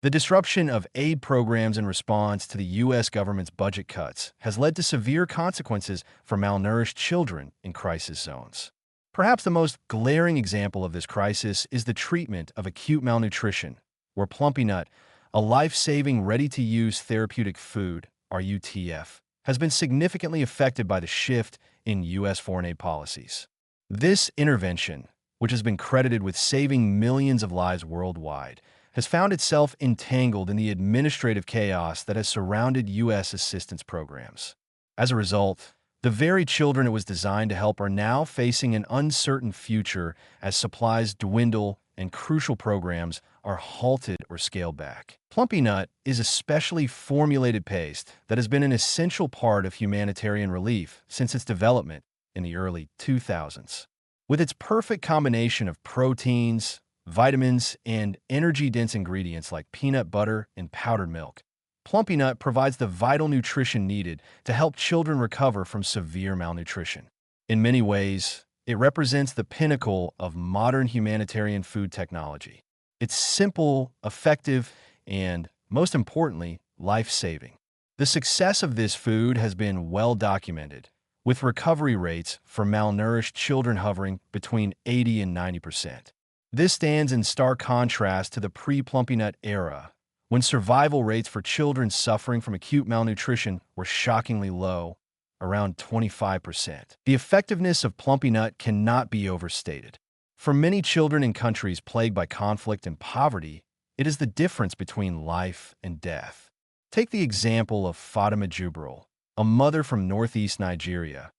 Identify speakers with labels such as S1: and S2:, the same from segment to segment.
S1: The disruption of aid programs in response to the U.S. government's budget cuts has led to severe consequences for malnourished children in crisis zones. Perhaps the most glaring example of this crisis is the treatment of acute malnutrition, where Plumpy'Nut, a life-saving, ready-to-use therapeutic food, RUTF, has been significantly affected by the shift in U.S. foreign aid policies. This intervention, which has been credited with saving millions of lives worldwide, has found itself entangled in the administrative chaos that has surrounded U.S. assistance programs. As a result, the very children it was designed to help are now facing an uncertain future as supplies dwindle and crucial programs are halted or scaled back. Plumpy'Nut is a specially formulated paste that has been an essential part of humanitarian relief since its development in the early 2000s. With its perfect combination of proteins, vitamins, and energy-dense ingredients like peanut butter and powdered milk, Plumpy'Nut provides the vital nutrition needed to help children recover from severe malnutrition. In many ways, it represents the pinnacle of modern humanitarian food technology. It's simple, effective, and, most importantly, life-saving. The success of this food has been well documented, with recovery rates for malnourished children hovering between 80 and 90%. This stands in stark contrast to the pre-Plumpy'Nut era, when survival rates for children suffering from acute malnutrition were shockingly low, around 25%. The effectiveness of Plumpy'Nut cannot be overstated. For many children in countries plagued by conflict and poverty, it is the difference between life and death. Take the example of Fatima Jubril, a mother from northeast Nigeria,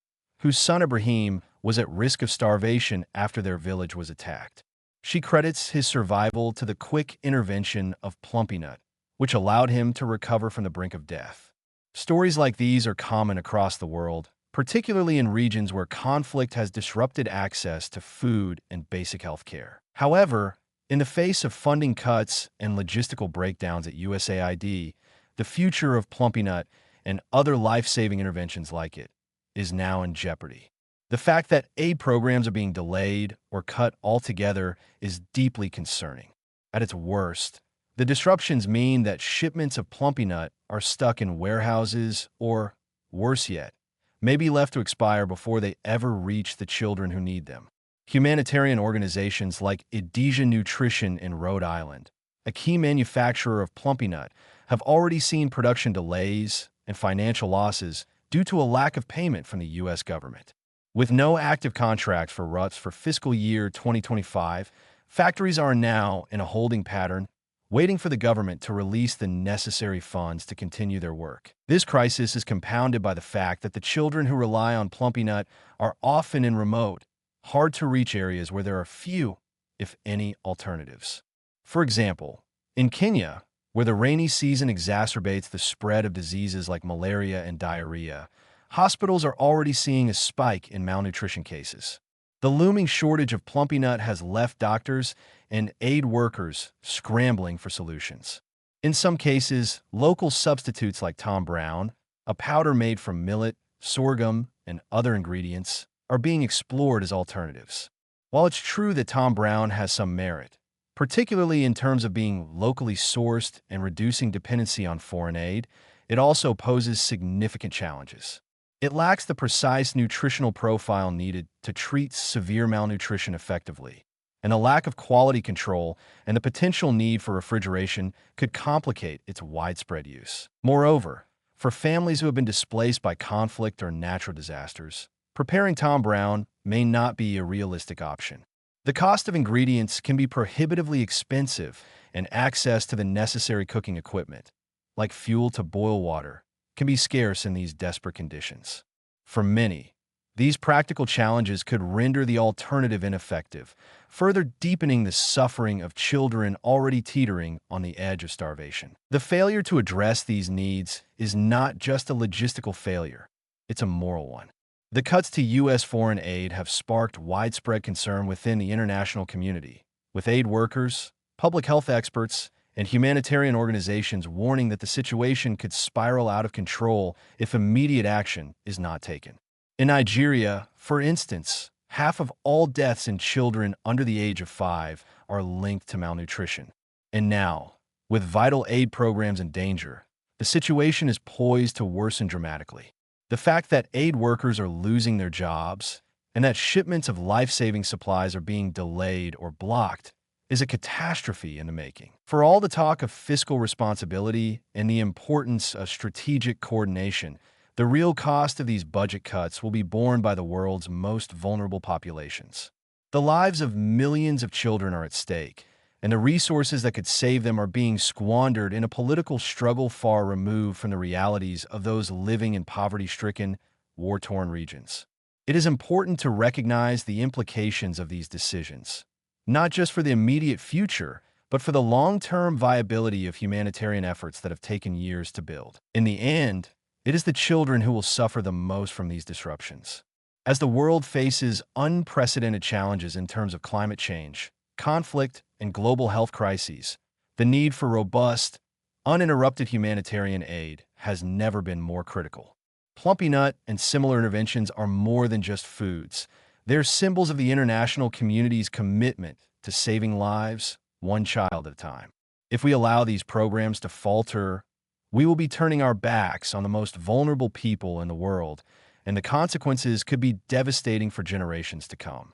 S1: whose son Ibrahim was at risk of starvation after their village was attacked. She credits his survival to the quick intervention of Plumpy'Nut, which allowed him to recover from the brink of death. Stories like these are common across the world, particularly in regions where conflict has disrupted access to food and basic health care. However, in the face of funding cuts and logistical breakdowns at USAID, the future of Plumpy'Nut and other life-saving interventions like it is now in jeopardy. The fact that aid programs are being delayed or cut altogether is deeply concerning. At its worst, the disruptions mean that shipments of Plumpy'Nut are stuck in warehouses or, worse yet, may be left to expire before they ever reach the children who need them. Humanitarian organizations like Edija Nutrition in Rhode Island, a key manufacturer of Plumpy'Nut, have already seen production delays and financial losses due to a lack of payment from the U.S. government. With no active contract for RUTs for fiscal year 2025, factories are now in a holding pattern, waiting for the government to release the necessary funds to continue their work. This crisis is compounded by the fact that the children who rely on Plumpy'Nut are often in remote, hard-to-reach areas where there are few, if any, alternatives. For example, in Kenya, where the rainy season exacerbates the spread of diseases like malaria and diarrhea, hospitals are already seeing a spike in malnutrition cases. The looming shortage of Plumpy'Nut has left doctors and aid workers scrambling for solutions. In some cases, local substitutes like Tom Brown, a powder made from millet, sorghum, and other ingredients, are being explored as alternatives. While it's true that Tom Brown has some merit, particularly in terms of being locally sourced and reducing dependency on foreign aid, it also poses significant challenges. It lacks the precise nutritional profile needed to treat severe malnutrition effectively, and the lack of quality control and the potential need for refrigeration could complicate its widespread use. Moreover, for families who have been displaced by conflict or natural disasters, preparing Tom Brown may not be a realistic option. The cost of ingredients can be prohibitively expensive, and access to the necessary cooking equipment, like fuel to boil water, can be scarce in these desperate conditions. For many, these practical challenges could render the alternative ineffective, further deepening the suffering of children already teetering on the edge of starvation. The failure to address these needs is not just a logistical failure, it's a moral one. The cuts to U.S. foreign aid have sparked widespread concern within the international community, with aid workers, public health experts, and humanitarian organizations warning that the situation could spiral out of control if immediate action is not taken. In Nigeria, for instance, half of all deaths in children under the age of 5 are linked to malnutrition. And now, With vital aid programs in danger, the situation is poised to worsen dramatically. The fact that aid workers are losing their jobs and that shipments of life-saving supplies are being delayed or blocked is a catastrophe in the making. For all the talk of fiscal responsibility and the importance of strategic coordination, the real cost of these budget cuts will be borne by the world's most vulnerable populations. The lives of millions of children are at stake, and the resources that could save them are being squandered in a political struggle far removed from the realities of those living in poverty-stricken, war-torn regions. It is important to recognize the implications of these decisions, not just for the immediate future, but for the long-term viability of humanitarian efforts that have taken years to build. In the end, it is the children who will suffer the most from these disruptions. As the world faces unprecedented challenges in terms of climate change, conflict, and global health crises, the need for robust, uninterrupted humanitarian aid has never been more critical. Plumpy'Nut and similar interventions are more than just foods. They're symbols of the international community's commitment to saving lives, one child at a time. If we allow these programs to falter, we will be turning our backs on the most vulnerable people in the world, and the consequences could be devastating for generations to come.